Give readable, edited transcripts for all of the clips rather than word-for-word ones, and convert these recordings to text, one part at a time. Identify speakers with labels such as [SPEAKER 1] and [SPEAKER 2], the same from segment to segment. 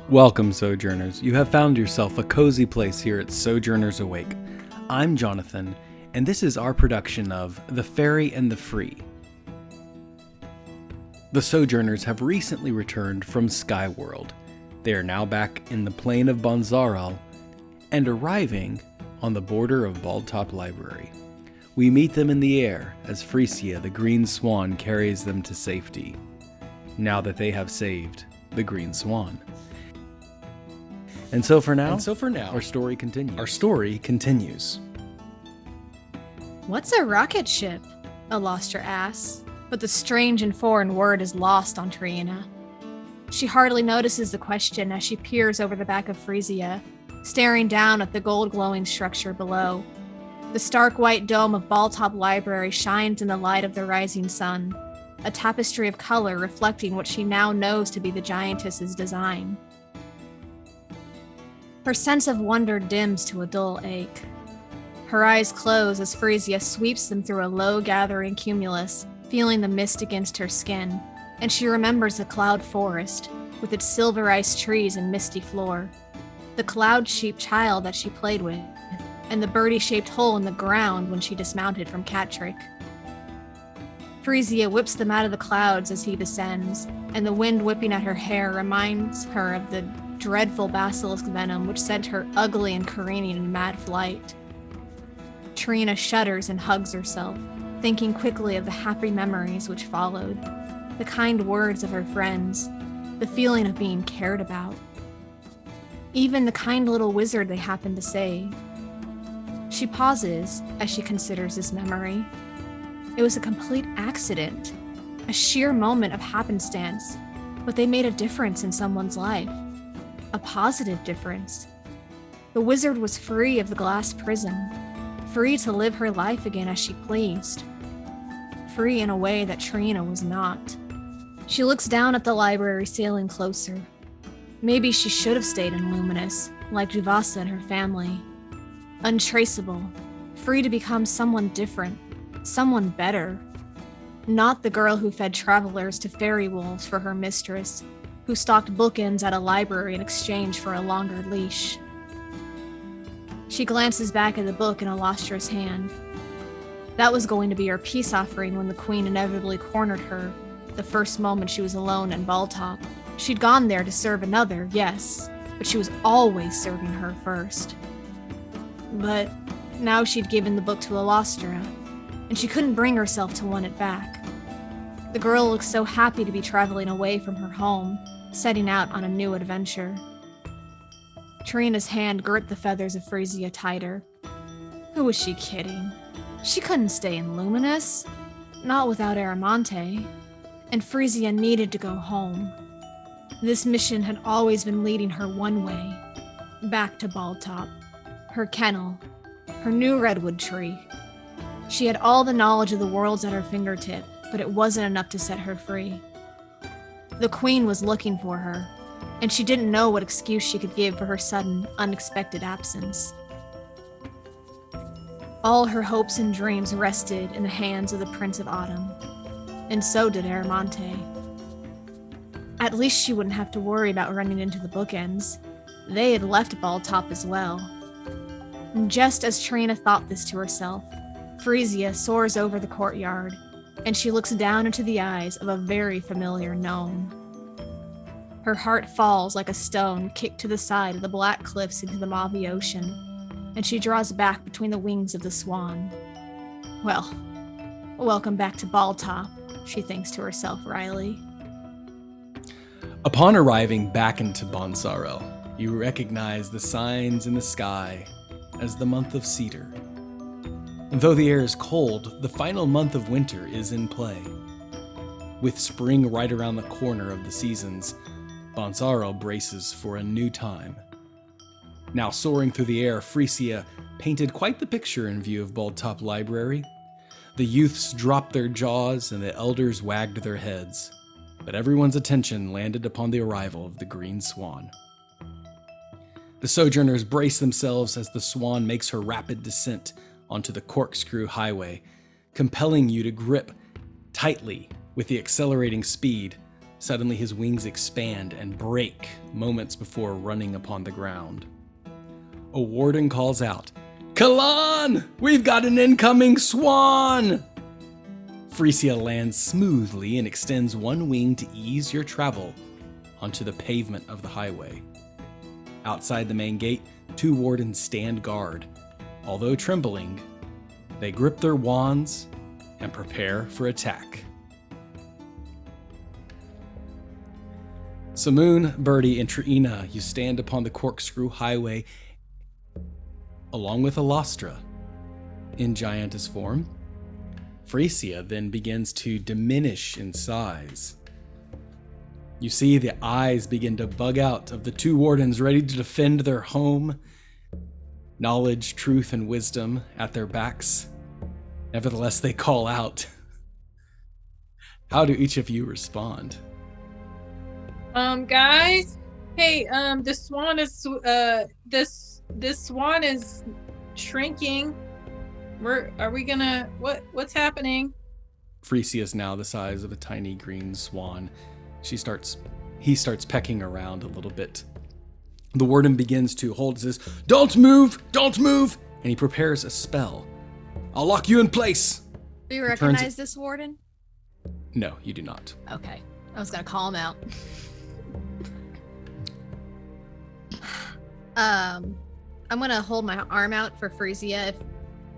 [SPEAKER 1] Welcome, Sojourners. You have found yourself a cozy place here at Sojourners Awake. I'm Jonathan, and this is our production of The Fairy and the Free. The Sojourners have recently returned from Skyworld. They are now back in the plain of Bonzaral and arriving on the border of Baldtop Library. We meet them in the air as Frisia, the green swan, carries them to safety, now that they have saved the green swan. And so for now, our story continues.
[SPEAKER 2] What's a rocket ship? Alostra asks, but the strange and foreign word is lost on Triana. She hardly notices the question as she peers over the back of Frisia, staring down at the gold-glowing structure below. The stark white dome of Baldtop Library shines in the light of the rising sun, a tapestry of color reflecting what she now knows to be the giantess's design. Her sense of wonder dims to a dull ache. Her eyes close as Frisia sweeps them through a low-gathering cumulus, feeling the mist against her skin, and she remembers the cloud forest, with its silver-iced trees and misty floor, the cloud-sheep child that she played with, and the birdie-shaped hole in the ground when she dismounted from Catrick. Frisia whips them out of the clouds as he descends, and the wind whipping at her hair reminds her of the dreadful basilisk venom which sent her ugly and careening in mad flight. Triana shudders and hugs herself, thinking quickly of the happy memories which followed, the kind words of her friends, the feeling of being cared about. Even the kind little wizard they happened to save. She pauses as she considers this memory. It was a complete accident, a sheer moment of happenstance, but they made a difference in someone's life. A positive difference. The wizard was free of the glass prison, free to live her life again as she pleased. Free in a way that Triana was not. She looks down at the library sailing closer. Maybe she should have stayed in Luminous, like Juvasa and her family. Untraceable, free to become someone different, someone better. Not the girl who fed travelers to fairy wolves for her mistress, who stocked bookends at a library in exchange for a longer leash. She glances back at the book in Alostra's hand. That was going to be her peace offering when the queen inevitably cornered her, the first moment she was alone in Baldtop. She'd gone there to serve another, yes, but she was always serving her first. But now she'd given the book to Alostra, and she couldn't bring herself to want it back. The girl looked so happy to be traveling away from her home, setting out on a new adventure. Triana's hand gripped the feathers of Frisia tighter. Who was she kidding? She couldn't stay in Luminous, not without Aramonte, and Frisia needed to go home. This mission had always been leading her one way, back to Baldtop, her kennel, her new redwood tree. She had all the knowledge of the worlds at her fingertip, but it wasn't enough to set her free. The queen was looking for her, and she didn't know what excuse she could give for her sudden, unexpected absence. All her hopes and dreams rested in the hands of the Prince of Autumn, and so did Aramonte. At least she wouldn't have to worry about running into the bookends. They had left Baldtop as well. And just as Triana thought this to herself, Frisia soars over the courtyard, and she looks down into the eyes of a very familiar gnome. Her heart falls like a stone kicked to the side of the black cliffs into the mauvey ocean, and she draws back between the wings of the swan. Well, welcome back to Baldtop, she thinks to herself wryly.
[SPEAKER 1] Upon arriving back into Bonzaral, you recognize the signs in the sky as the month of cedar. Though the air is cold, the final month of winter is in play. With spring right around the corner of the seasons, Bonzaral braces for a new time. Now soaring through the air, Frisia painted quite the picture in view of Baldtop Library. The youths dropped their jaws and the elders wagged their heads, but everyone's attention landed upon the arrival of the green swan. The sojourners brace themselves as the swan makes her rapid descent onto the corkscrew highway, compelling you to grip tightly with the accelerating speed Suddenly his wings expand and break moments before running upon the ground. A warden calls out, "Kalan! We've got an incoming swan!" Frisia lands smoothly and extends one wing to ease your travel onto the pavement of the highway. Outside the main gate, 2 wardens stand guard. Although trembling, they grip their wands and prepare for attack. Simoon, Birdie, and Trina, you stand upon the corkscrew highway along with Alastra in giantess form. Frisia then begins to diminish in size. You see the eyes begin to bug out of the 2 wardens ready to defend their home. Knowledge, truth, and wisdom at their backs. Nevertheless, they call out. How do each of you respond?
[SPEAKER 3] Guys, hey, the swan is this swan is shrinking. What's happening?
[SPEAKER 1] Frisia is now the size of a tiny green swan. He starts pecking around a little bit. The warden begins to hold his, don't move, and he prepares a spell. I'll lock you in place.
[SPEAKER 2] Do you recognize this warden?
[SPEAKER 1] No, you do not.
[SPEAKER 2] Okay. I was going to call him out. I'm going to hold my arm out for Frisia if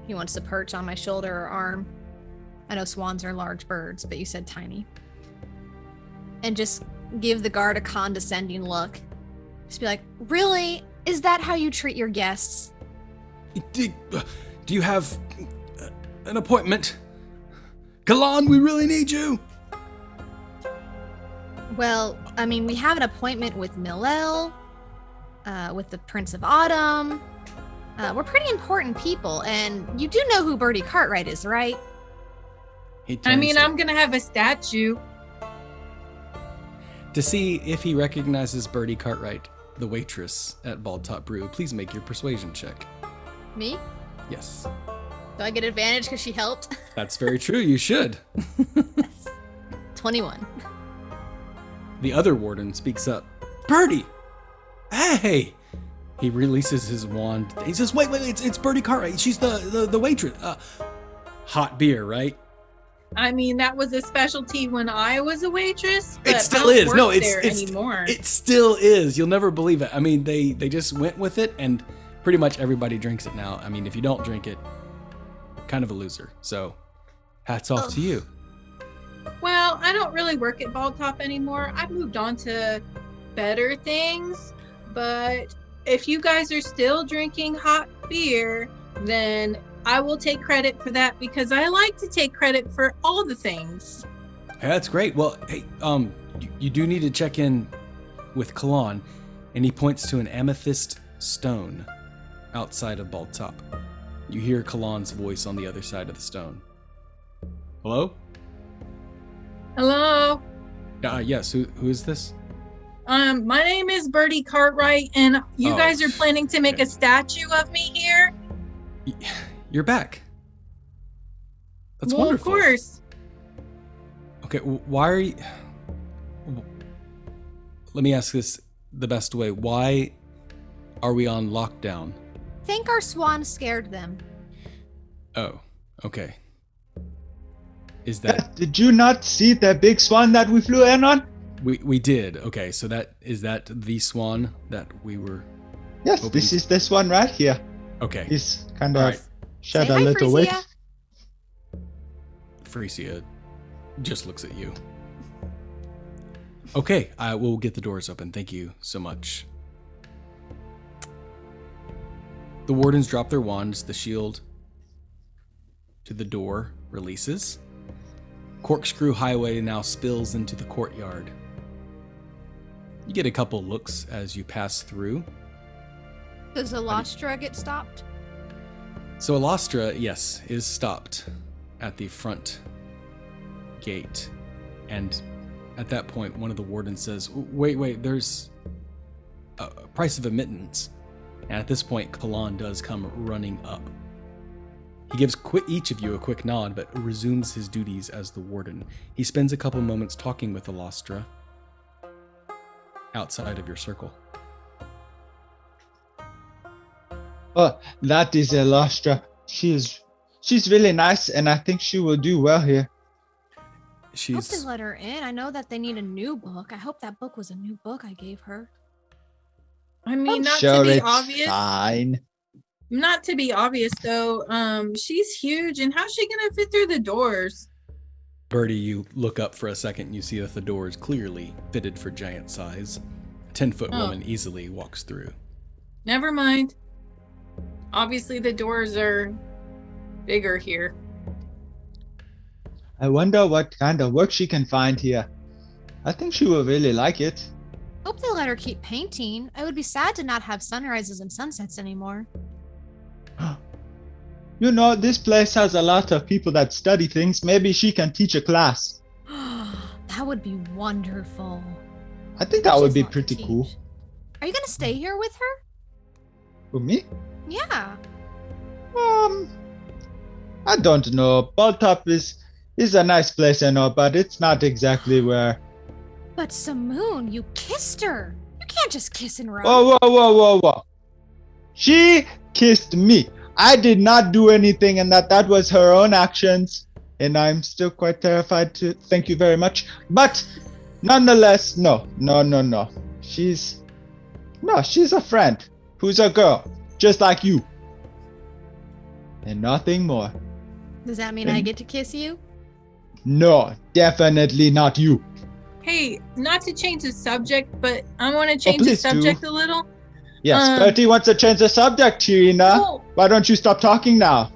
[SPEAKER 2] he wants to perch on my shoulder or arm. I know swans are large birds, but you said tiny. And just give the guard a condescending look. Just be like, really? Is that how you treat your guests?
[SPEAKER 1] Do you have an appointment? Kalan, we really need you.
[SPEAKER 2] Well, I mean, we have an appointment with Millel, with the Prince of Autumn. We're pretty important people, and you do know who Bertie Cartwright is, right?
[SPEAKER 3] I'm gonna have a statue.
[SPEAKER 1] To see if he recognizes Bertie Cartwright, the waitress at Bald Top Brew, please make your persuasion check.
[SPEAKER 2] Me?
[SPEAKER 1] Yes.
[SPEAKER 2] Do I get advantage because she helped?
[SPEAKER 1] That's very true, you should.
[SPEAKER 2] Yes. 21.
[SPEAKER 1] The other warden speaks up. Bertie! Hey! He releases his wand. He says, wait, it's Bertie Cartwright. She's the waitress. Hot beer, right?
[SPEAKER 3] I mean, that was a specialty when I was a waitress. But
[SPEAKER 1] it still is. No, it's
[SPEAKER 3] anymore.
[SPEAKER 1] It still is. You'll never believe it. I mean, they just went with it, and pretty much everybody drinks it now. I mean, if you don't drink it, kind of a loser. So, hats off to you.
[SPEAKER 3] Well, I don't really work at Bald Top anymore. I've moved on to better things. But if you guys are still drinking hot beer, then I will take credit for that because I like to take credit for all the things.
[SPEAKER 1] Hey, that's great. Well, hey, you do need to check in with Kalan, and he points to an amethyst stone outside of Bald Top. You hear Kalan's voice on the other side of the stone. Hello?
[SPEAKER 3] Hello?
[SPEAKER 1] Yes, who is this?
[SPEAKER 3] My name is Bertie Cartwright, and you guys are planning to make
[SPEAKER 1] okay.
[SPEAKER 3] a statue of me here?
[SPEAKER 1] You're back. That's
[SPEAKER 3] well,
[SPEAKER 1] wonderful.
[SPEAKER 3] Of course.
[SPEAKER 1] Okay, why are you... Let me ask this the best way. Why are we on lockdown?
[SPEAKER 2] Think our swan scared them.
[SPEAKER 1] Oh, okay. Is that...
[SPEAKER 4] Did you not see the big swan that we flew in on?
[SPEAKER 1] We did. Okay, so is that the swan that we were...
[SPEAKER 4] Yes, this is this one right here.
[SPEAKER 1] Okay.
[SPEAKER 4] He's kind of
[SPEAKER 1] right.
[SPEAKER 4] shed
[SPEAKER 2] Say
[SPEAKER 4] a
[SPEAKER 2] hi,
[SPEAKER 4] little weight.
[SPEAKER 1] Frisia just looks at you. Okay, I will get the doors open. Thank you so much. The wardens drop their wands. The shield to the door releases. Corkscrew Highway now spills into the courtyard. You get a couple looks as you pass through.
[SPEAKER 2] Does Alastra get stopped?
[SPEAKER 1] So Alastra, yes, is stopped at the front gate. And at that point, one of the wardens says, wait, there's a price of admittance. And at this point, Kalan does come running up. He gives each of you a quick nod, but resumes his duties as the warden. He spends a couple moments talking with Alastra, outside of your circle.
[SPEAKER 4] Oh, that is Elastra. She's really nice, and I think she will do well here.
[SPEAKER 2] I hope they let her in. I know that they need a new book. I hope that book was a new book I gave her.
[SPEAKER 3] I mean,
[SPEAKER 4] I'm
[SPEAKER 3] not
[SPEAKER 4] sure
[SPEAKER 3] to be
[SPEAKER 4] it's
[SPEAKER 3] obvious.
[SPEAKER 4] fine.
[SPEAKER 3] Not to be obvious though. She's huge, and how's she gonna fit through the doors?
[SPEAKER 1] Birdie, you look up for a second and you see that the door is clearly fitted for giant size. A 10-foot woman easily walks through.
[SPEAKER 3] Never mind. Obviously, the doors are bigger here.
[SPEAKER 4] I wonder what kind of work she can find here. I think she will really like it.
[SPEAKER 2] Hope they let her keep painting. I would be sad to not have sunrises and sunsets anymore.
[SPEAKER 4] You know, this place has a lot of people that study things. Maybe she can teach a class.
[SPEAKER 2] That would be wonderful.
[SPEAKER 4] I think that would
[SPEAKER 2] She's
[SPEAKER 4] be
[SPEAKER 2] not to
[SPEAKER 4] pretty cool.
[SPEAKER 2] teach. Are you gonna stay here with her?
[SPEAKER 4] For me?
[SPEAKER 2] Yeah.
[SPEAKER 4] I don't know. Balltop is a nice place, I know, but it's not exactly where.
[SPEAKER 2] But Simoon, you kissed her. You can't just kiss and run.
[SPEAKER 4] Whoa. She kissed me. I did not do anything, and that was her own actions. And I'm still quite terrified to thank you very much. But nonetheless, no. She's a friend who's a girl, just like you. And nothing more.
[SPEAKER 2] Does that mean I get to kiss you?
[SPEAKER 4] No, definitely not you.
[SPEAKER 3] Hey, not to change the subject, but I want to change the
[SPEAKER 4] please do.
[SPEAKER 3] subject a little.
[SPEAKER 4] Yes, Bertie wants to change the subject, Tirina.
[SPEAKER 3] Well,
[SPEAKER 4] Why don't you stop talking now?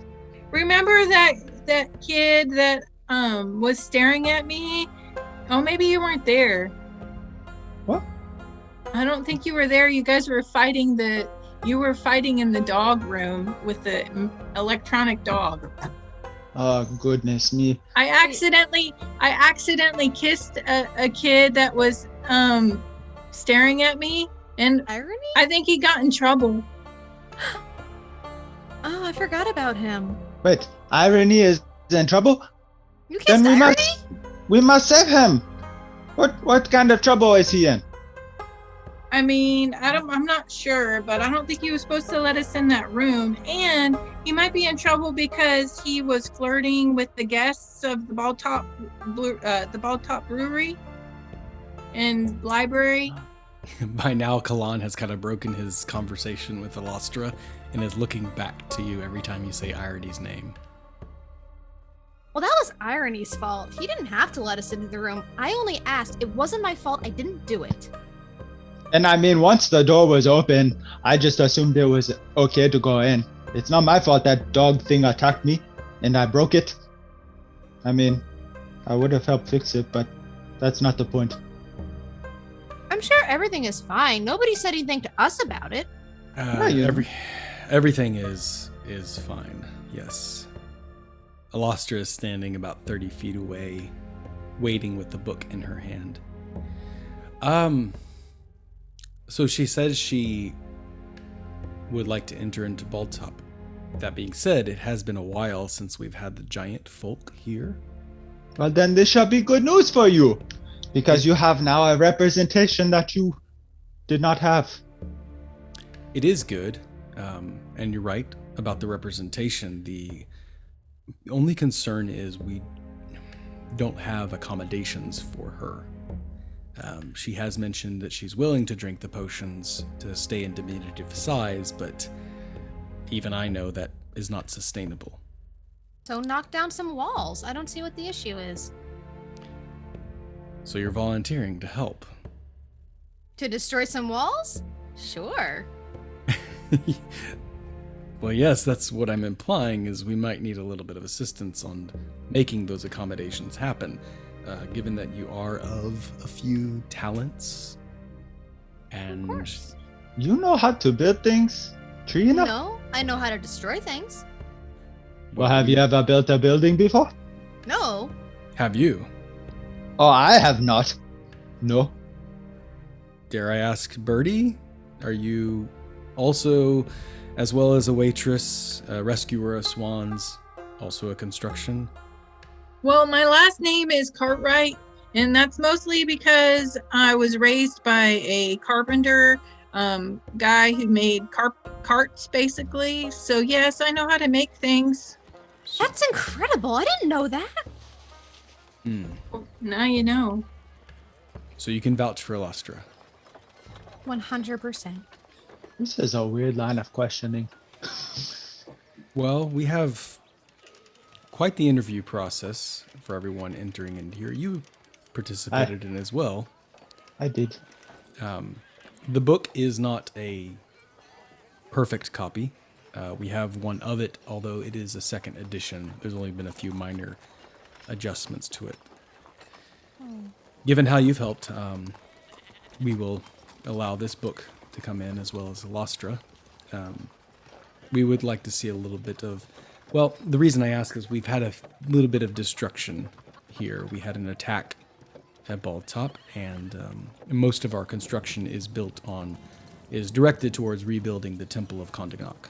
[SPEAKER 3] remember that kid that was staring at me? Oh, maybe you weren't there.
[SPEAKER 4] What?
[SPEAKER 3] I don't think you were there. You guys were fighting in the dog room with the electronic dog.
[SPEAKER 4] Oh, goodness me.
[SPEAKER 3] I accidentally kissed a kid that was staring at me, and
[SPEAKER 2] Irony?
[SPEAKER 3] I think he got in trouble.
[SPEAKER 2] Oh, I forgot about him.
[SPEAKER 4] Wait, Irony is in trouble?
[SPEAKER 2] You kissed
[SPEAKER 4] Then
[SPEAKER 2] Irony?
[SPEAKER 4] we must save him. What kind of trouble is he in?
[SPEAKER 3] I mean, I'm not sure, but I don't think he was supposed to let us in that room, and he might be in trouble because he was flirting with the guests of the Balltop Brewery and Library.
[SPEAKER 1] By now, Kalan has kind of broken his conversation with Elastra and is looking back to you every time you say Irony's name.
[SPEAKER 2] Well, that was Irony's fault. He didn't have to let us into the room. I only asked. It wasn't my fault. I didn't do it.
[SPEAKER 4] And I mean, once the door was open, I just assumed it was okay to go in. It's not my fault that dog thing attacked me and I broke it. I mean, I would have helped fix it, but that's not the point.
[SPEAKER 2] I'm sure everything is fine. Nobody said anything to us about it.
[SPEAKER 1] Everything is fine. Yes. Elastra is standing about 30 feet away, waiting with the book in her hand. So she says she would like to enter into Balltop. That being said, it has been a while since we've had the giant folk here.
[SPEAKER 4] Well, then this shall be good news for you, because you have now a representation that you did not have.
[SPEAKER 1] It is good, and you're right about the representation. The only concern is we don't have accommodations for her. She has mentioned that she's willing to drink the potions to stay in diminutive size, but even I know that is not sustainable.
[SPEAKER 2] So knock down some walls. I don't see what the issue is.
[SPEAKER 1] So you're volunteering to help.
[SPEAKER 2] To destroy some walls? Sure.
[SPEAKER 1] Well, yes, that's what I'm implying, is we might need a little bit of assistance on making those accommodations happen. Given that you are of a few talents, and
[SPEAKER 2] Of course.
[SPEAKER 4] You know how to build things, Trina?
[SPEAKER 2] No, I know how to destroy things.
[SPEAKER 4] Well, have you ever built a building before?
[SPEAKER 2] No.
[SPEAKER 1] Have you?
[SPEAKER 4] Oh, I have not. No.
[SPEAKER 1] Dare I ask, Birdie? Are you also, as well as a waitress, a rescuer of swans, also a construction?
[SPEAKER 3] Well, my last name is Cartwright, And that's mostly because I was raised by a carpenter guy who made carts, basically. So, yes, I know how to make things.
[SPEAKER 2] That's incredible. I didn't know that.
[SPEAKER 3] Well, now you know.
[SPEAKER 1] So you can vouch for Elastra.
[SPEAKER 2] 100%.
[SPEAKER 4] This is a weird line of questioning.
[SPEAKER 1] Well, we have quite the interview process for everyone entering in here. You participated in as well.
[SPEAKER 4] I did.
[SPEAKER 1] The book is not a perfect copy. We have one of it, although it is a second edition. There's only been a few minor adjustments to it. Given how you've helped, we will allow this book to come in as well as Elastra. We would like to see a little bit of... Well, the reason I ask is we've had a little bit of destruction here. We had an attack at Bald Top, and most of our construction is directed towards rebuilding the Temple of Kondanok.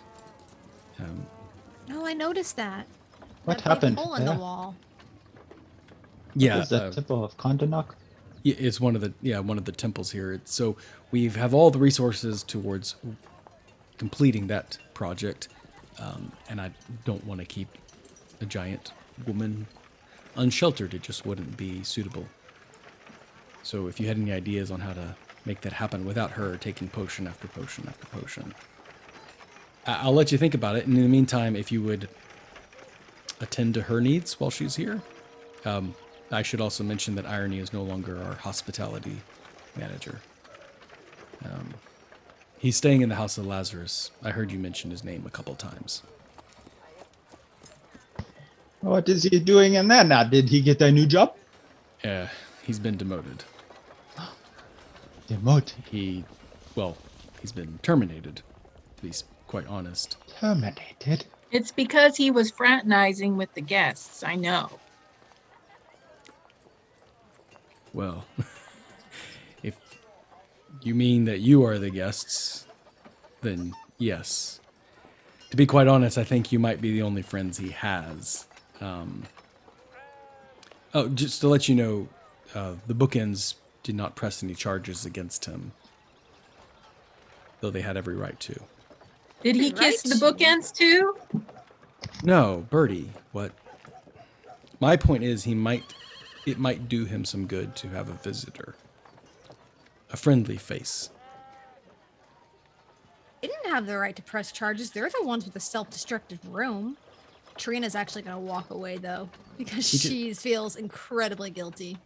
[SPEAKER 2] Oh, I noticed that.
[SPEAKER 4] What
[SPEAKER 2] That big
[SPEAKER 4] happened?
[SPEAKER 2] hole in the wall.
[SPEAKER 1] Yeah,
[SPEAKER 4] Is the Temple of Kondanok?
[SPEAKER 1] yeah, it's one of the temples here. So we have all the resources towards completing that project, and I don't want to keep a giant woman unsheltered. It just wouldn't be suitable. So if you had any ideas on how to make that happen without her taking potion after potion after potion, I'll let you think about it. And in the meantime, if you would attend to her needs while she's here. I should also mention that Irony is no longer our hospitality manager. He's staying in the House of Lazarus. I heard you mention his name a couple times.
[SPEAKER 4] What is he doing in there now? Did he get a new job?
[SPEAKER 1] He's been demoted.
[SPEAKER 4] Demoted.
[SPEAKER 1] He's been terminated, to be quite honest.
[SPEAKER 4] Terminated?
[SPEAKER 3] It's because he was fraternizing with the guests, I know.
[SPEAKER 1] Well, if you mean that you are the guests, then yes. To be quite honest, I think you might be the only friends he has. Just to let you know, the bookends did not press any charges against him, though they had every right to.
[SPEAKER 3] Did he kiss the bookends too?
[SPEAKER 1] No, Bertie, what? My point is it might do him some good to have a visitor. A friendly face.
[SPEAKER 2] They didn't have the right to press charges. They're the ones with the self-destructive room. Trina's actually going to walk away, though, because she feels incredibly guilty.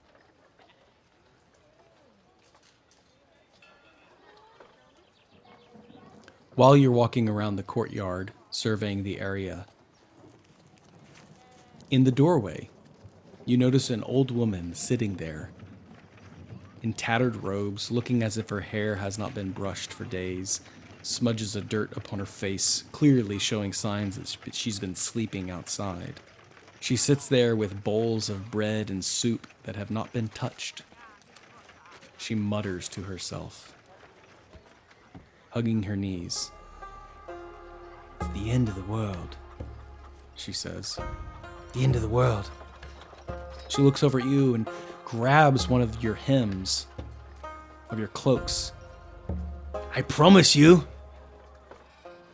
[SPEAKER 1] While you're walking around the courtyard, surveying the area, in the doorway, you notice an old woman sitting there in tattered robes, looking as if her hair has not been brushed for days, smudges of dirt upon her face, clearly showing signs that she's been sleeping outside. She sits there with bowls of bread and soup that have not been touched. She mutters to herself, hugging her knees. "It's the end of the world," she says. "The end of the world." She looks over at you and grabs one of your hems, of your cloaks. "I promise you,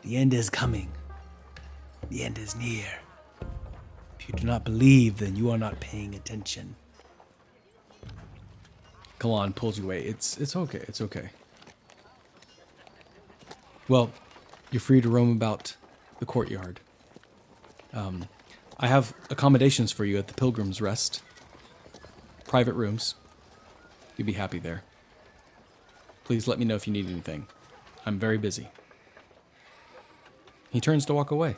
[SPEAKER 1] the end is coming. The end is near. If you do not believe, then you are not paying attention." Kalan pulls you away. It's okay. It's okay. Well, you're free to roam about the courtyard. I have accommodations for you at the Pilgrim's Rest. Private rooms. You'll be happy there. Please let me know if you need anything. I'm very busy. He turns to walk away.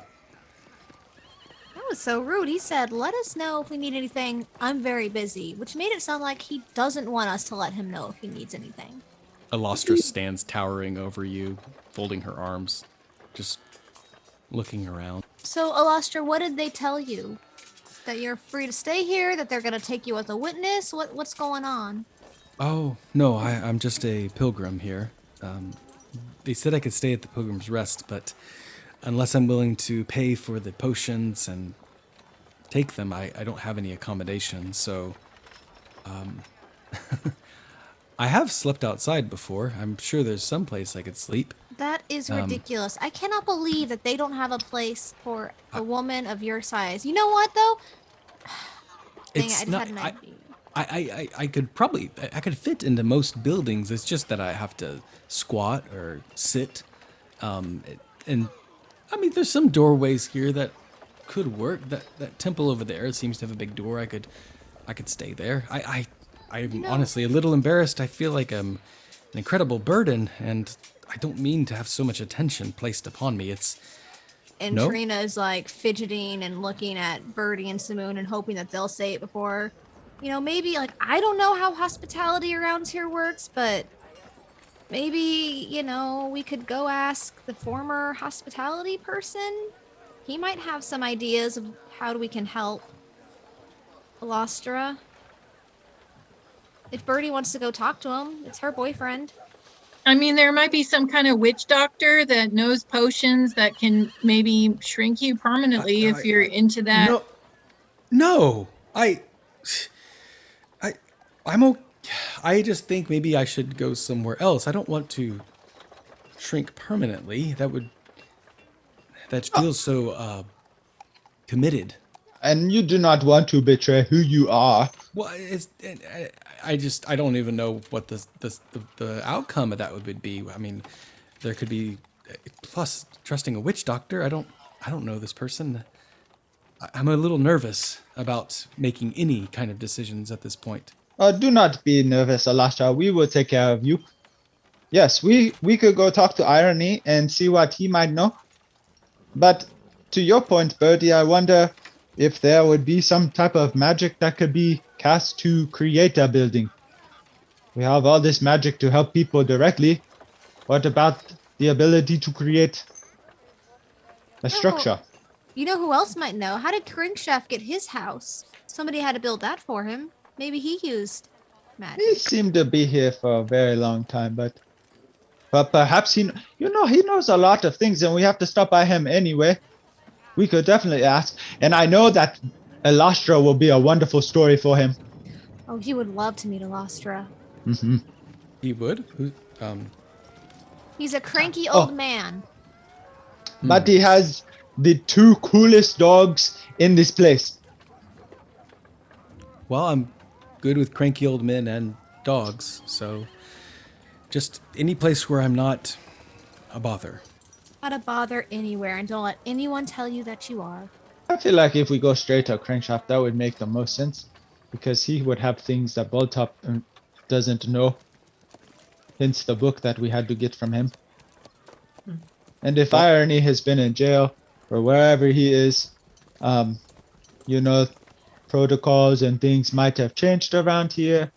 [SPEAKER 2] That was so rude. He said, "Let us know if we need anything. I'm very busy," which made it sound like he doesn't want us to let him know if he needs anything.
[SPEAKER 1] Elastra stands towering over you, folding her arms, just looking around.
[SPEAKER 2] So, Elastra, what did they tell you? That you're free to stay here? That they're going to take you as a witness? What's going on?
[SPEAKER 1] Oh, no, I'm just a pilgrim here. They said I could stay at the Pilgrim's Rest, but unless I'm willing to pay for the potions and take them, I don't have any accommodations. So I have slept outside before. I'm sure there's some place I could sleep.
[SPEAKER 2] That is ridiculous. I cannot believe that they don't have a place for a woman of your size. You know what, though? Dang it, I
[SPEAKER 1] It's
[SPEAKER 2] just
[SPEAKER 1] not.
[SPEAKER 2] had an idea.
[SPEAKER 1] I could probably I could fit into most buildings. It's just that I have to squat or sit. And I mean, there's some doorways here that could work. That temple over there seems to have a big door. I could stay there. I'm honestly a little embarrassed. I feel like I'm an incredible burden, and I don't mean to have so much attention placed upon me.
[SPEAKER 2] And
[SPEAKER 1] No?
[SPEAKER 2] Trina is like fidgeting and looking at Birdie and Simoon and hoping that they'll say it before, maybe like, I don't know how hospitality around here works, but maybe, we could go ask the former hospitality person. He might have some ideas of how we can help Alostra. If Birdie wants to go talk to him, it's her boyfriend.
[SPEAKER 3] I mean, there might be some kind of witch doctor that knows potions that can maybe shrink you permanently if you're into that.
[SPEAKER 1] No. I'm okay. I just think maybe I should go somewhere else. I don't want to shrink permanently. That feels so committed.
[SPEAKER 4] And you do not want to betray who you are.
[SPEAKER 1] Well, I don't even know what the outcome of that would be. I mean, there could be, plus trusting a witch doctor. I don't know this person. I'm a little nervous about making any kind of decisions at this point.
[SPEAKER 4] Do not be nervous, Alasha. We will take care of you. Yes, we could go talk to Irony and see what he might know. But to your point, Birdie, I wonder if there would be some type of magic that could be cast to create a building. We have all this magic to help people directly. What about the ability to create a structure?
[SPEAKER 2] You know who else might know? How did Kringchef get his house? Somebody had to build that for him. Maybe he used magic.
[SPEAKER 4] He seemed to be here for a very long time, but perhaps he knows a lot of things, and we have to stop by him anyway. We could definitely ask, and I know that Elastra will be a wonderful story for him.
[SPEAKER 2] Oh, he would love to meet Alostra.
[SPEAKER 4] Mm-hmm.
[SPEAKER 1] He would?
[SPEAKER 2] He's a cranky old man.
[SPEAKER 4] But he has the two coolest dogs in this place.
[SPEAKER 1] Well, I'm good with cranky old men and dogs, so just any place where I'm not a bother.
[SPEAKER 2] Not a bother anywhere, and don't let anyone tell you that you are.
[SPEAKER 4] I feel like if we go straight to Crankshaft, that would make the most sense, because he would have things that Boltop doesn't know. Hence the book that we had to get from him. And if Irony has been in jail, or wherever he is, protocols and things might have changed around here.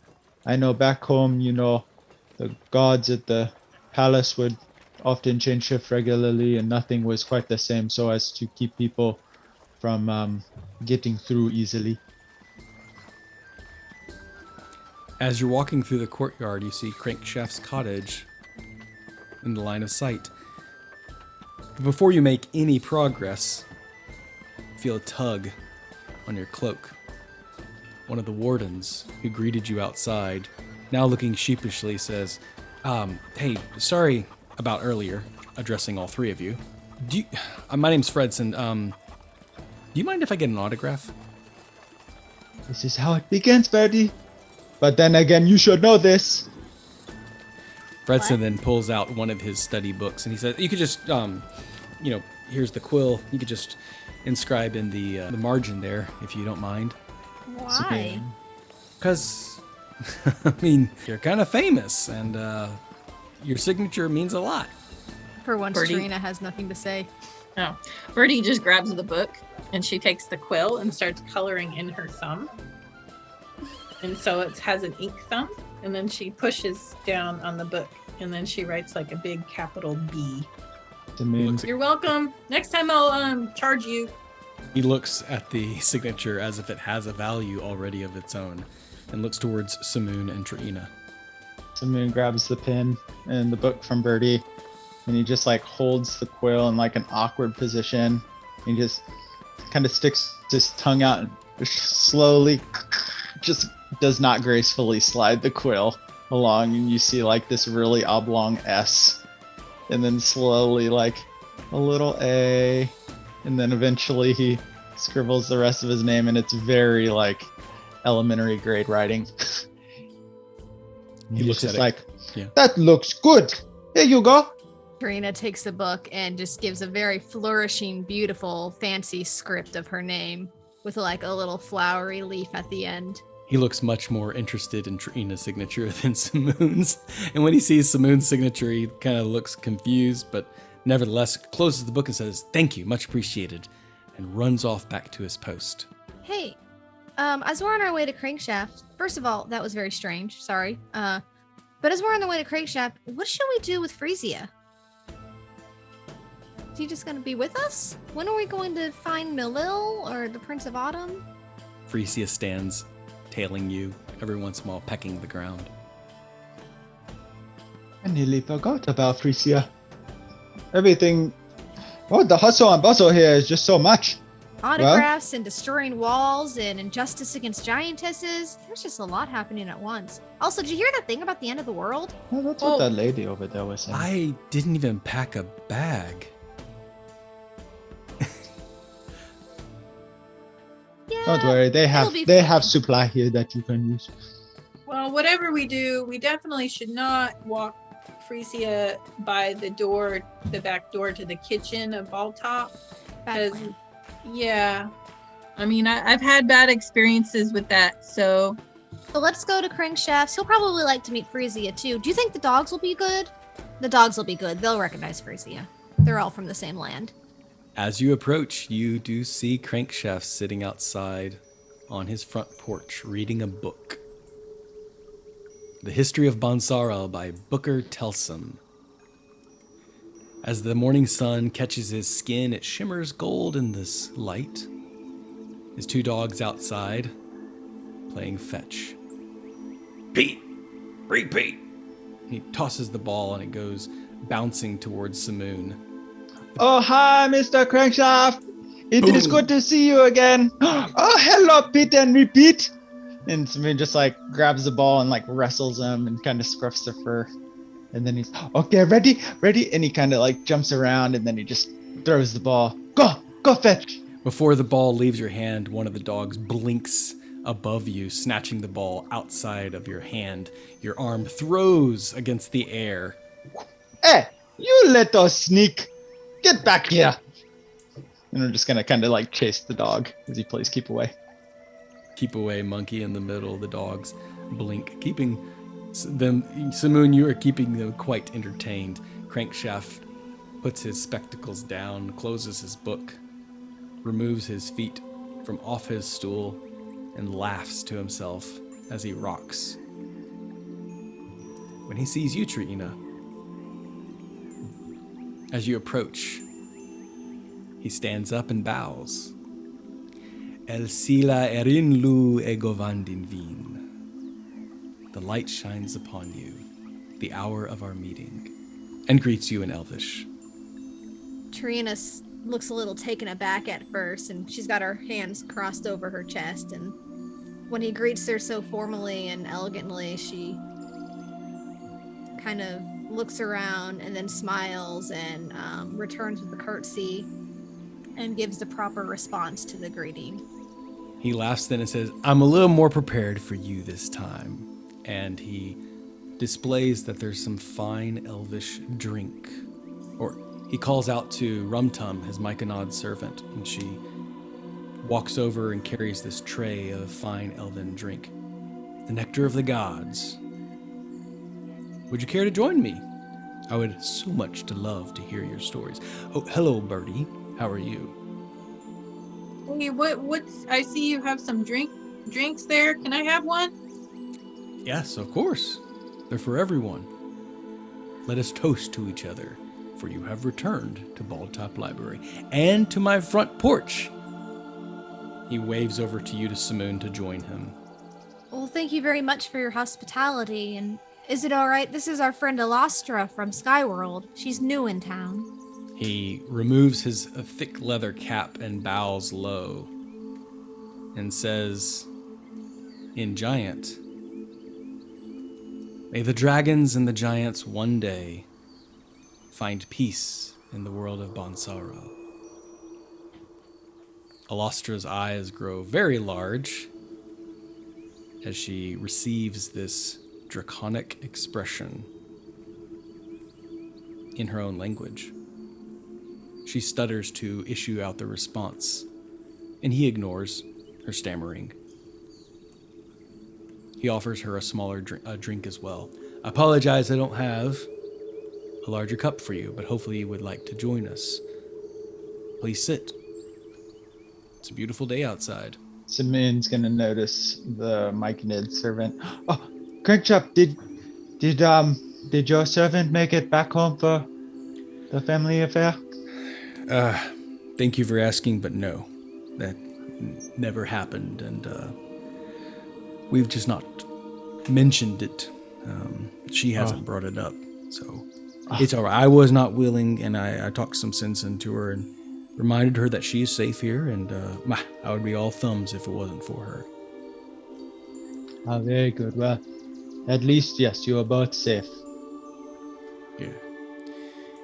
[SPEAKER 4] I know back home, the guards at the palace would often change shift regularly, and nothing was quite the same, so as to keep people from getting through easily.
[SPEAKER 1] As you're walking through the courtyard, you see Crankchef's cottage in the line of sight. But before you make any progress, you feel a tug on your cloak. One of the wardens who greeted you outside, now looking sheepishly, says, hey, sorry about earlier, addressing all three of you. My name's Fredson. Do you mind if I get an autograph?
[SPEAKER 4] This is how it begins, Birdie. But then again, you should know this.
[SPEAKER 1] Fredson then pulls out one of his study books, and he says, you could just, here's the quill. You could just inscribe in the margin there, if you don't mind.
[SPEAKER 2] Why?
[SPEAKER 1] Because, I mean, you're kind of famous, and your signature means a lot.
[SPEAKER 2] For once,
[SPEAKER 3] Birdie.
[SPEAKER 2] Trina has nothing to say.
[SPEAKER 3] Oh, Birdie just grabs the book and she takes the quill and starts coloring in her thumb. And so it has an ink thumb, and then she pushes down on the book, and then she writes like a big capital B. You're welcome. Next time I'll charge you.
[SPEAKER 1] He looks at the signature as if it has a value already of its own, and looks towards Simoon and Trina.
[SPEAKER 4] Simoon grabs the pen and the book from Birdie, and he just holds the quill in an awkward position. He just kind of sticks his tongue out and slowly just does not gracefully slide the quill along, and you see like this really oblong S, and then slowly like a little A, and then eventually he scribbles the rest of his name, and it's very like elementary grade writing.
[SPEAKER 1] He
[SPEAKER 4] He's
[SPEAKER 1] looks
[SPEAKER 4] just
[SPEAKER 1] at it.
[SPEAKER 4] like,
[SPEAKER 1] Yeah.
[SPEAKER 4] that looks good. Here you go.
[SPEAKER 2] Karina takes the book and just gives a very flourishing, beautiful, fancy script of her name with like a little flowery leaf at the end.
[SPEAKER 1] He looks much more interested in Trina's signature than Simoon's. And when he sees Simoon's signature, he kind of looks confused, but nevertheless closes the book and says, "Thank you, much appreciated," and runs off back to his post.
[SPEAKER 2] Hey, as we're on our way to Crankshaft, first of all, that was very strange. Sorry. But as we're on the way to Crankshaft, what should we do with Frisia? Is he just gonna be with us? When are we going to find Milil or the Prince of Autumn?
[SPEAKER 1] Frisia stands, tailing you, every once in a while pecking the ground.
[SPEAKER 4] I nearly forgot about Frisia. Everything. Oh, the hustle and bustle here is just so much.
[SPEAKER 2] Autographs and destroying walls and injustice against giantesses. There's just a lot happening at once. Also, did you hear that thing about the end of the world?
[SPEAKER 4] Well, that's
[SPEAKER 3] Oh.
[SPEAKER 4] what that lady over there was saying.
[SPEAKER 1] I didn't even pack a bag.
[SPEAKER 2] Yeah.
[SPEAKER 4] Don't worry, they
[SPEAKER 2] it'll be
[SPEAKER 4] they
[SPEAKER 2] fine.
[SPEAKER 4] have supply here that you can use.
[SPEAKER 3] Well, whatever we do, we definitely should not walk Frisia by the door, the back door to the kitchen of Balltop.
[SPEAKER 2] Bad
[SPEAKER 3] 'cause-
[SPEAKER 2] plan.
[SPEAKER 3] Yeah. I mean, I've had bad experiences with that, so
[SPEAKER 2] So let's go to Crankshaft. He'll probably like to meet Frisia too. Do you think the dogs will be good? The dogs will be good. They'll recognize Frisia. They're all from the same land.
[SPEAKER 1] As you approach, you do see Crankshaft sitting outside on his front porch reading a book. The History of Bonsarel by Booker Telsum. As the morning sun catches his skin, it shimmers gold in this light. His two dogs outside, playing fetch. Pete! Bring Pete! He tosses the ball and it goes bouncing towards Simoon.
[SPEAKER 4] Oh, hi, Mr. Crankshaft. It is
[SPEAKER 1] Boom.
[SPEAKER 4] good to see you again. Oh, hello, Pete and repeat. And Samir just like grabs the ball and like wrestles him and kind of scruffs the fur. And then he's, okay, ready? And he kind of like jumps around and then he just throws the ball. Go fetch.
[SPEAKER 1] Before the ball leaves your hand, one of the dogs blinks above you, snatching the ball outside of your hand. Your arm throws against the air.
[SPEAKER 4] Hey, you let us sneak. Get back here. And we're just gonna kind of like chase the dog as he plays keep away.
[SPEAKER 1] Keep away, monkey in the middle. The dogs blink, keeping them. Simoon, you are keeping them quite entertained. Crankshaft puts his spectacles down, closes his book, removes his feet from off his stool, and laughs to himself as he rocks. When he sees you, Trina, as you approach, he stands up and bows. El sila erin lu egovandin vin. The light shines upon you, the hour of our meeting, and greets you in Elvish.
[SPEAKER 2] Trina looks a little taken aback at first, and she's got her hands crossed over her chest. And when he greets her so formally and elegantly, she kind of looks around and then smiles and returns with a curtsy and gives the proper response to the greeting.
[SPEAKER 1] He laughs then and says, "I'm a little more prepared for you this time." And he displays that there's some fine Elvish drink. Or he calls out to Rumtum, his Myconod servant, and she walks over and carries this tray of fine elven drink. The nectar of the gods. Would you care to join me? I would so much to love to hear your stories. Oh, hello, Birdie. How are you?
[SPEAKER 3] hey, what's I see you have some drinks there. Can I have one?
[SPEAKER 1] Yes, of course. They're for everyone. Let us toast to each other, for you have returned to Baldtop Library and to my front porch. He waves over to you to Simoon to join him.
[SPEAKER 2] Well, thank you very much for your hospitality. And is it all right? This is our friend Elastra from Skyworld. She's new in town.
[SPEAKER 1] He removes his thick leather cap and bows low and says, in Giant. May the dragons and the giants one day find peace in the world of Bonsaro. Alostra's eyes grow very large as she receives this draconic expression in her own language. She stutters to issue out the response, and he ignores her stammering. He offers her a smaller drink as well. I apologize, I don't have a larger cup for you, but hopefully you would like to join us. Please sit. It's a beautiful day outside.
[SPEAKER 4] Simeon's gonna notice the Myconid servant. Oh, Crankchop, did your servant make it back home for the family affair?
[SPEAKER 1] Thank you for asking, but no. That never happened, and we've just not mentioned it. She hasn't brought it up, so it's all right. I was not willing, and I talked some sense into her and reminded her that she's safe here, and I would be all thumbs if it wasn't for her.
[SPEAKER 4] Oh, very good. Well, at least, yes, you are both safe.
[SPEAKER 1] Yeah.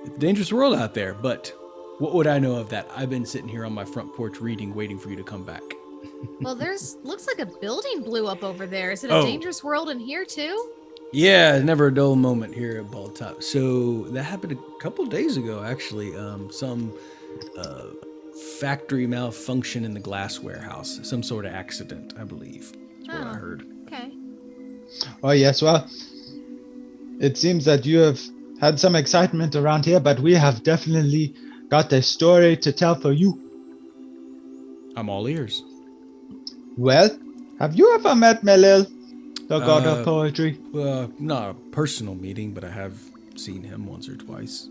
[SPEAKER 1] It's a dangerous world out there, but what would I know of that? I've been sitting here on my front porch reading, waiting for you to come back.
[SPEAKER 2] Well, looks like a building blew up over there. Is it a dangerous world in here too?
[SPEAKER 1] Yeah, never a dull moment here at Bald Top. So that happened a couple days ago, actually. Some factory malfunction in the glass warehouse. Some sort of accident, I believe. That's what I heard.
[SPEAKER 2] Okay.
[SPEAKER 4] Oh, yes, well, it seems that you have had some excitement around here, but we have definitely got a story to tell for you.
[SPEAKER 1] I'm all ears.
[SPEAKER 4] Well, have you ever met Melil, the god of poetry?
[SPEAKER 1] Not a personal meeting, but I have seen him once or twice.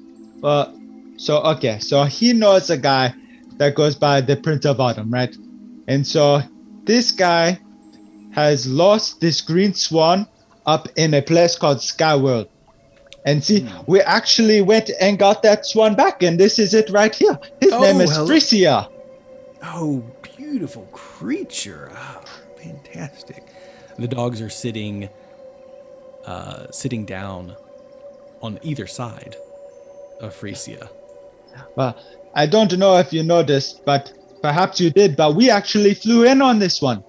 [SPEAKER 4] So he knows a guy that goes by the Prince of Autumn, right? And so this guy has lost this green swan up in a place called Skyworld. And see, we actually went and got that swan back, and this is it right here. His name is Frisia.
[SPEAKER 1] Oh, beautiful creature. Oh, fantastic. The dogs are sitting down on either side of Frisia.
[SPEAKER 4] Well, I don't know if you noticed, but perhaps you did, but we actually flew in on this one.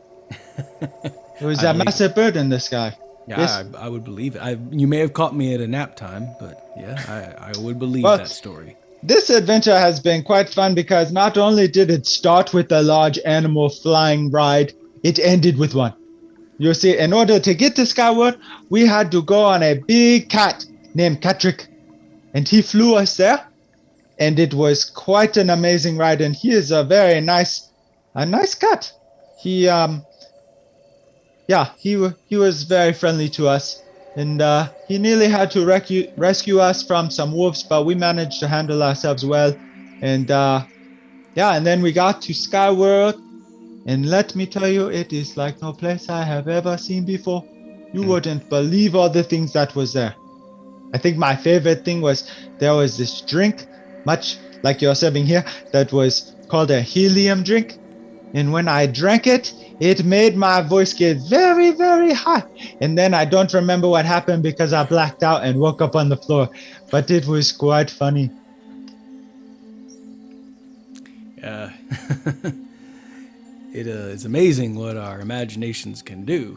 [SPEAKER 4] There was a massive bird in the sky.
[SPEAKER 1] Yeah,
[SPEAKER 4] Yes.
[SPEAKER 1] I would believe it. You may have caught me at a nap time, but yeah, I would believe that story.
[SPEAKER 4] This adventure has been quite fun because not only did it start with a large animal flying ride, it ended with one. You see, in order to get to Skyward, we had to go on a big cat named Catrick, and he flew us there, and it was quite an amazing ride, and he is a very nice cat. He was very friendly to us, and he nearly had to rescue us from some wolves, but we managed to handle ourselves well. And and then we got to Skyworld, and let me tell you, it is like no place I have ever seen before. You wouldn't believe all the things that was there. I think my favorite thing was there was this drink, much like you're serving here, that was called a helium drink. And when I drank it, it made my voice get very, very high. And then I don't remember what happened because I blacked out and woke up on the floor. But it was quite funny.
[SPEAKER 1] It is amazing what our imaginations can do.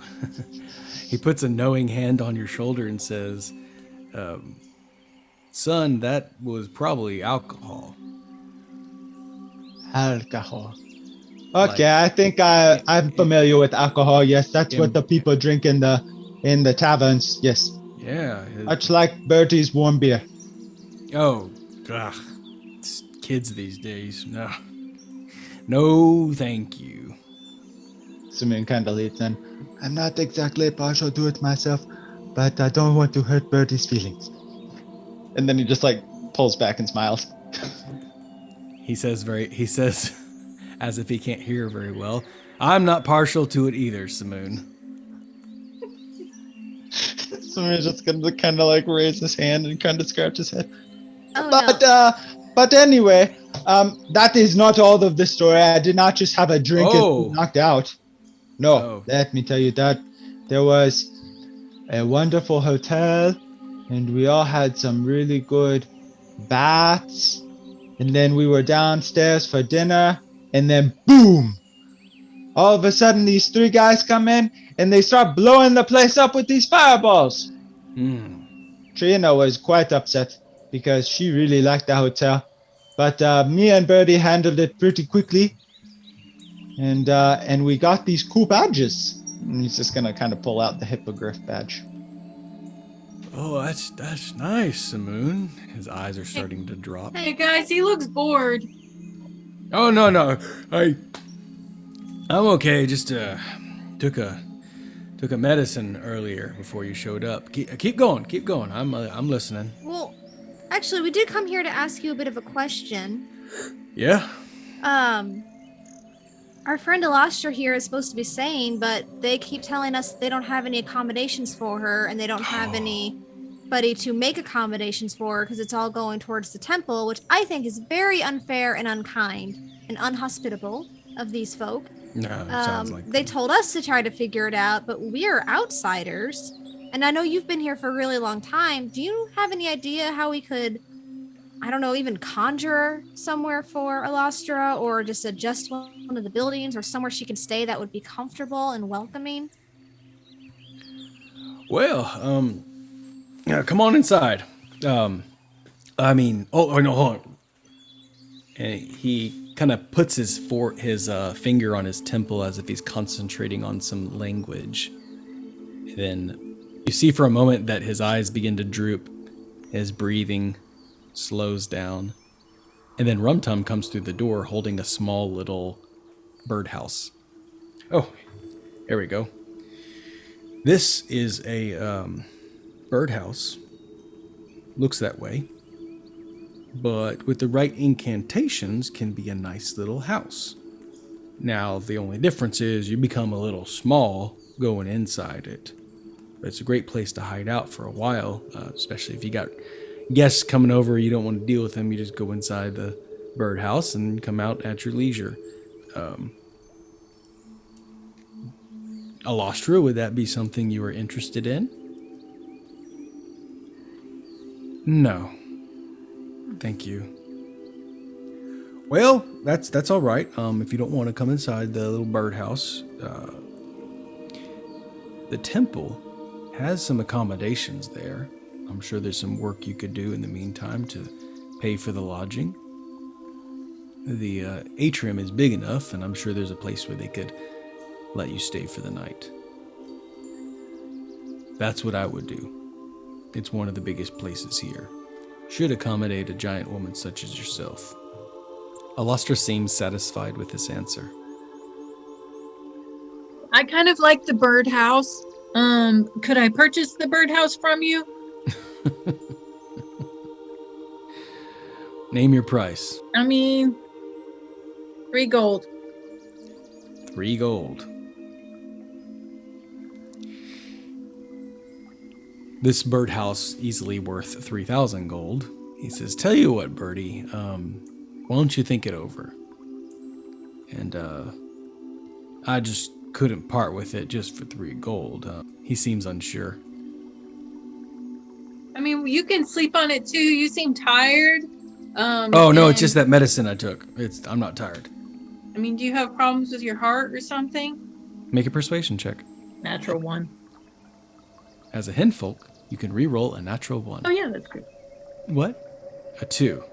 [SPEAKER 1] He puts a knowing hand on your shoulder and says, son, that was probably alcohol.
[SPEAKER 4] Alcohol. Okay, I think I'm familiar with alcohol. Yes, that's what the people drink in the taverns. Yes.
[SPEAKER 1] Yeah.
[SPEAKER 4] Much like Bertie's warm beer.
[SPEAKER 1] Oh, ugh. It's kids these days. No. No, thank you.
[SPEAKER 4] Simeon kind of leads in. I'm not exactly partial to it myself, but I don't want to hurt Bertie's feelings. And then he just like pulls back and smiles.
[SPEAKER 1] He says as if he can't hear very well, I'm not partial to it either, Simoon.
[SPEAKER 4] Simeon's just gonna kind of like raise his hand and kind of scratch his head. But anyway, that is not all of the story. I did not just have a drink and knocked out. No,
[SPEAKER 1] Oh.
[SPEAKER 4] let me tell you that there was a wonderful hotel, and we all had some really good baths, and then we were downstairs for dinner, and then boom! All of a sudden, these three guys come in, and they start blowing the place up with these fireballs.
[SPEAKER 1] Hmm.
[SPEAKER 4] Trina was quite upset because she really liked the hotel, but me and Birdie handled it pretty quickly, and we got these cool badges. And he's just gonna kind of pull out the hippogriff badge.
[SPEAKER 1] Oh, that's nice, Moon. His eyes are starting to drop.
[SPEAKER 3] Hey guys, he looks bored.
[SPEAKER 1] Oh no, I'm okay. Just took a medicine earlier before you showed up. Keep going. I'm listening.
[SPEAKER 2] Well, actually, we did come here to ask you a bit of a question.
[SPEAKER 1] Yeah.
[SPEAKER 2] Our friend Elastra here is supposed to be sane, but they keep telling us they don't have any accommodations for her, and they don't have anybody to make accommodations for her because it's all going towards the temple, which I think is very unfair and unkind and unhospitable of these folk.
[SPEAKER 1] No, it sounds like
[SPEAKER 2] They told us to try to figure it out, but we're outsiders. And I know you've been here for a really long time. Do you have any idea how we could, I don't know, even conjure somewhere for Elastra, or just adjust one of the buildings or somewhere she can stay that would be comfortable and welcoming?
[SPEAKER 1] Well, yeah, come on inside. I mean, oh no, hold on. And he kind of puts his finger on his temple as if he's concentrating on some language. Then you see for a moment that his eyes begin to droop, his breathing slows down, and then Rumtum comes through the door holding a small little birdhouse. Oh, here we go. This is a birdhouse. Looks that way. But with the right incantations can be a nice little house. Now, the only difference is you become a little small going inside it. But it's a great place to hide out for a while, especially if you got guests coming over, you don't want to deal with them, you just go inside the birdhouse and come out at your leisure. Alostra, would that be something you were interested in? No. Thank you. Well, that's all right. If you don't want to come inside the little birdhouse, the temple has some accommodations there. I'm sure there's some work you could do in the meantime to pay for the lodging. The atrium is big enough, and I'm sure there's a place where they could let you stay for the night. That's what I would do. It's one of the biggest places here. Should accommodate a giant woman such as yourself. Alastra seems satisfied with this answer.
[SPEAKER 3] I kind of like the birdhouse. Could I purchase the birdhouse from you?
[SPEAKER 1] Name your price.
[SPEAKER 3] I mean, 3 gold.
[SPEAKER 1] 3 gold. This birdhouse easily worth 3,000 gold. He says, tell you what, Birdie, why don't you think it over? And I just couldn't part with it just for 3 gold. He seems unsure.
[SPEAKER 3] I mean, you can sleep on it too. You seem tired.
[SPEAKER 1] Oh no, it's just that medicine I took. I'm not tired.
[SPEAKER 3] I mean, do you have problems with your heart or something?
[SPEAKER 1] Make a persuasion check.
[SPEAKER 3] Natural 1.
[SPEAKER 1] As a henfolk, you can re-roll a natural 1.
[SPEAKER 3] Oh yeah, that's good.
[SPEAKER 1] What? A 2.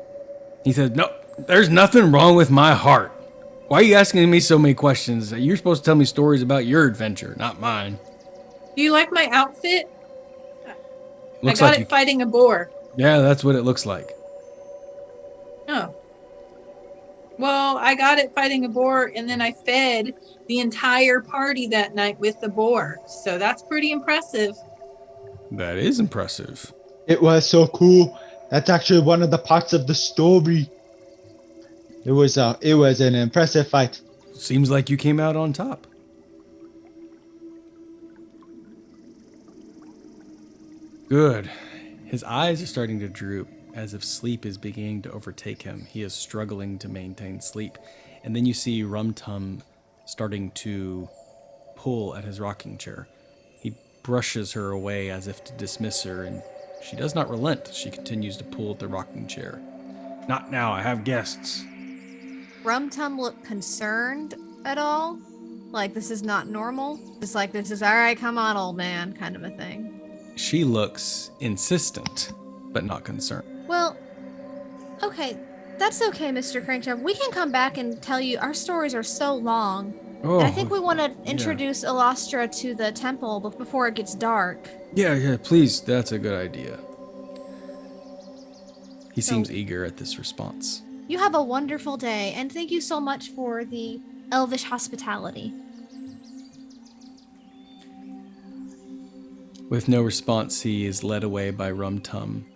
[SPEAKER 1] He said, no, there's nothing wrong with my heart. Why are you asking me so many questions? You're supposed to tell me stories about your adventure, not mine.
[SPEAKER 3] Do you like my outfit?
[SPEAKER 1] Looks
[SPEAKER 3] I got
[SPEAKER 1] like
[SPEAKER 3] it fighting a boar.
[SPEAKER 1] Yeah, that's what it looks like.
[SPEAKER 3] Oh. Well, I got it fighting a boar, and then I fed the entire party that night with the boar. So that's pretty impressive.
[SPEAKER 1] That is impressive.
[SPEAKER 4] It was so cool. That's actually one of the parts of the story. It was an impressive fight.
[SPEAKER 1] Seems like you came out on top. Good. His eyes are starting to droop, as if sleep is beginning to overtake him. He is struggling to maintain sleep. And then you see Rumtum starting to pull at his rocking chair. He brushes her away as if to dismiss her, and she does not relent. She continues to pull at the rocking chair. Not now, I have guests.
[SPEAKER 2] Rum Tum look concerned at all? Like this is not normal? Just like this is all right, come on, old man, kind of a thing.
[SPEAKER 1] She looks insistent, but not concerned.
[SPEAKER 2] Well, okay, that's okay, Mr. Crankshaft. We can come back and tell you our stories are so long.
[SPEAKER 1] Oh,
[SPEAKER 2] And I think we want to introduce Elastra to the temple before it gets dark.
[SPEAKER 1] Yeah, please. That's a good idea. He seems eager at this response.
[SPEAKER 2] You have a wonderful day, and thank you so much for the elvish hospitality.
[SPEAKER 1] With no response, he is led away by Rum Tum.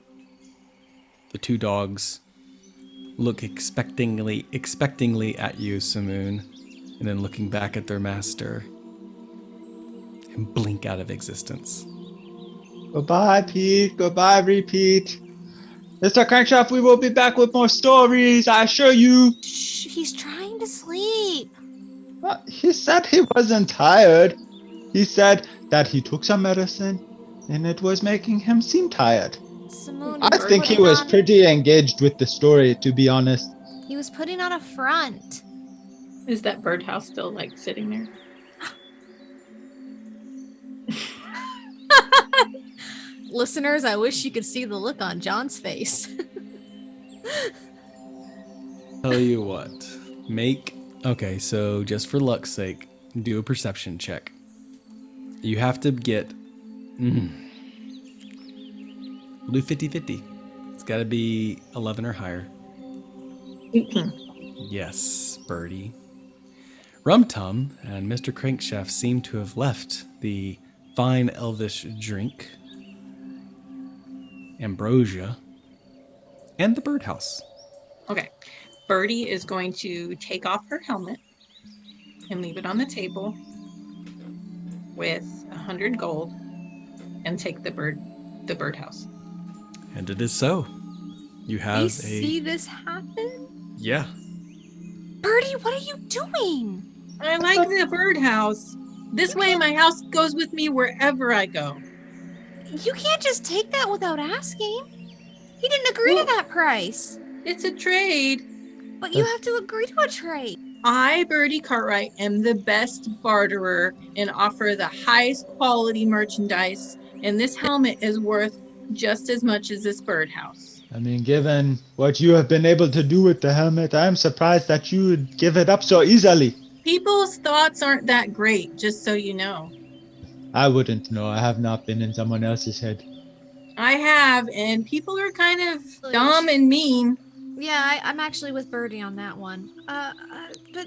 [SPEAKER 1] The two dogs look expectingly at you, Simoon, and then looking back at their master and blink out of existence.
[SPEAKER 4] Goodbye, Pete. Goodbye, Repeat. Mr. Crankshaft, we will be back with more stories, I assure you.
[SPEAKER 2] Shh, he's trying to sleep.
[SPEAKER 4] Well, he said he wasn't tired. He said that he took some medicine and it was making him seem tired.
[SPEAKER 2] Simone,
[SPEAKER 4] I think he was pretty engaged with the story, to be honest.
[SPEAKER 2] He was putting on a front.
[SPEAKER 3] Is that birdhouse still like sitting there?
[SPEAKER 2] Listeners, I wish you could see the look on John's face.
[SPEAKER 1] Tell you what, okay, so just for luck's sake, do a perception check. You have to get, we'll do 50-50. It's gotta be 11 or higher.
[SPEAKER 3] 18.
[SPEAKER 1] Yes, birdie. Rum Tum and Mr. Crankshaft seem to have left the fine elvish drink, ambrosia, and the birdhouse.
[SPEAKER 3] Okay. Birdie is going to take off her helmet and leave it on the table with 100 gold and take the birdhouse.
[SPEAKER 1] And it is so. You have
[SPEAKER 2] We see this happen?
[SPEAKER 1] Yeah.
[SPEAKER 2] Birdie, what are you doing?
[SPEAKER 3] I like the birdhouse. This way my house goes with me wherever I go.
[SPEAKER 2] You can't just take that without asking. He didn't agree to that price.
[SPEAKER 3] It's a trade.
[SPEAKER 2] But you have to agree to a trade.
[SPEAKER 3] I, Birdie Cartwright, am the best barterer and offer the highest quality merchandise, and this helmet is worth just as much as this birdhouse.
[SPEAKER 4] I mean, given what you have been able to do with the helmet, I'm surprised that you would give it up so easily.
[SPEAKER 3] People's thoughts aren't that great, just so you know.
[SPEAKER 4] I wouldn't know. I have not been in someone else's head.
[SPEAKER 3] I have, and people are kind of dumb and mean.
[SPEAKER 2] Yeah, I'm actually with Birdie on that one. But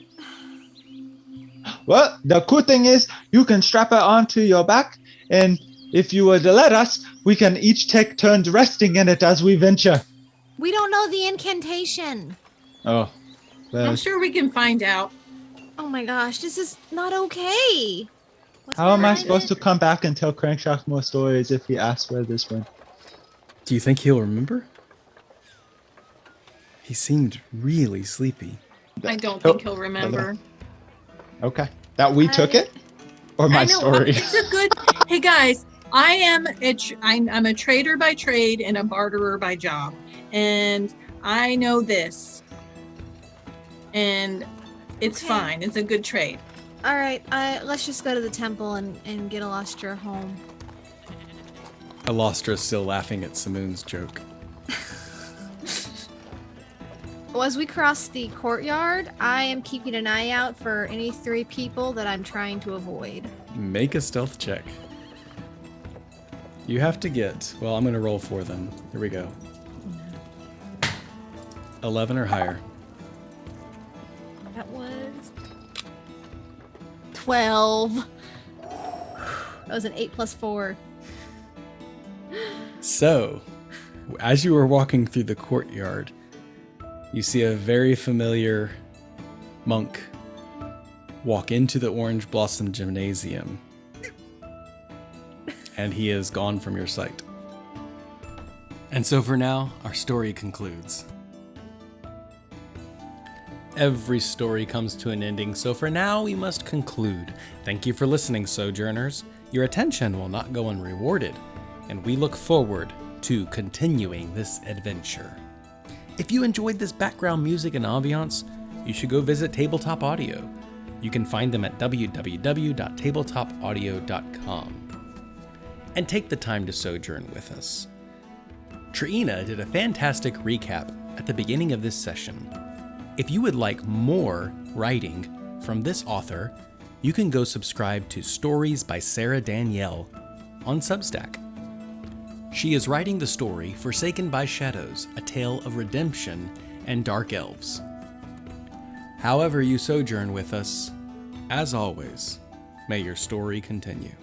[SPEAKER 4] Well, the cool thing is you can strap it onto your back, and if you were to let us, we can each take turns resting in it as we venture.
[SPEAKER 2] we don't know the incantation.
[SPEAKER 4] Oh, well,
[SPEAKER 3] I'm sure we can find out.
[SPEAKER 2] Oh my gosh, this is not okay. What's
[SPEAKER 4] how am I
[SPEAKER 2] behind
[SPEAKER 4] supposed
[SPEAKER 2] it?
[SPEAKER 4] to come back and tell Crankshaft more stories if he asks where this went?
[SPEAKER 1] Do you think he'll remember? He seemed really sleepy.
[SPEAKER 3] I don't think he'll remember.
[SPEAKER 4] Okay. That we took it? Or my
[SPEAKER 3] I know,
[SPEAKER 4] story?
[SPEAKER 3] It's a good. Hey guys, I'm a trader by trade and a barterer by job, and I know this, and it's
[SPEAKER 2] Okay.
[SPEAKER 3] fine. It's a good trade.
[SPEAKER 2] All right, let's just go to the temple and get Elastra home.
[SPEAKER 1] Elastra still laughing at Simoon's joke.
[SPEAKER 2] Well, as we cross the courtyard, I am keeping an eye out for any 3 people that I'm trying to avoid.
[SPEAKER 1] Make a stealth check. You have to get, well, I'm going to roll for them. Here we go. 11 or higher.
[SPEAKER 2] That was 12. That was an 8 plus 4.
[SPEAKER 1] So, as you were walking through the courtyard, you see a very familiar monk walk into the Orange Blossom Gymnasium. And he is gone from your sight. And so for now, our story concludes. Every story comes to an ending, so for now we must conclude. Thank you for listening, Sojourners. Your attention will not go unrewarded, and we look forward to continuing this adventure. If you enjoyed this background music and ambiance, you should go visit Tabletop Audio. You can find them at www.tabletopaudio.com. And take the time to sojourn with us. Trina did a fantastic recap at the beginning of this session. If you would like more writing from this author, you can go subscribe to Stories by Sarah Danielle on Substack. She is writing the story Forsaken by Shadows, A Tale of Redemption and Dark Elves. However you sojourn with us, as always, may your story continue.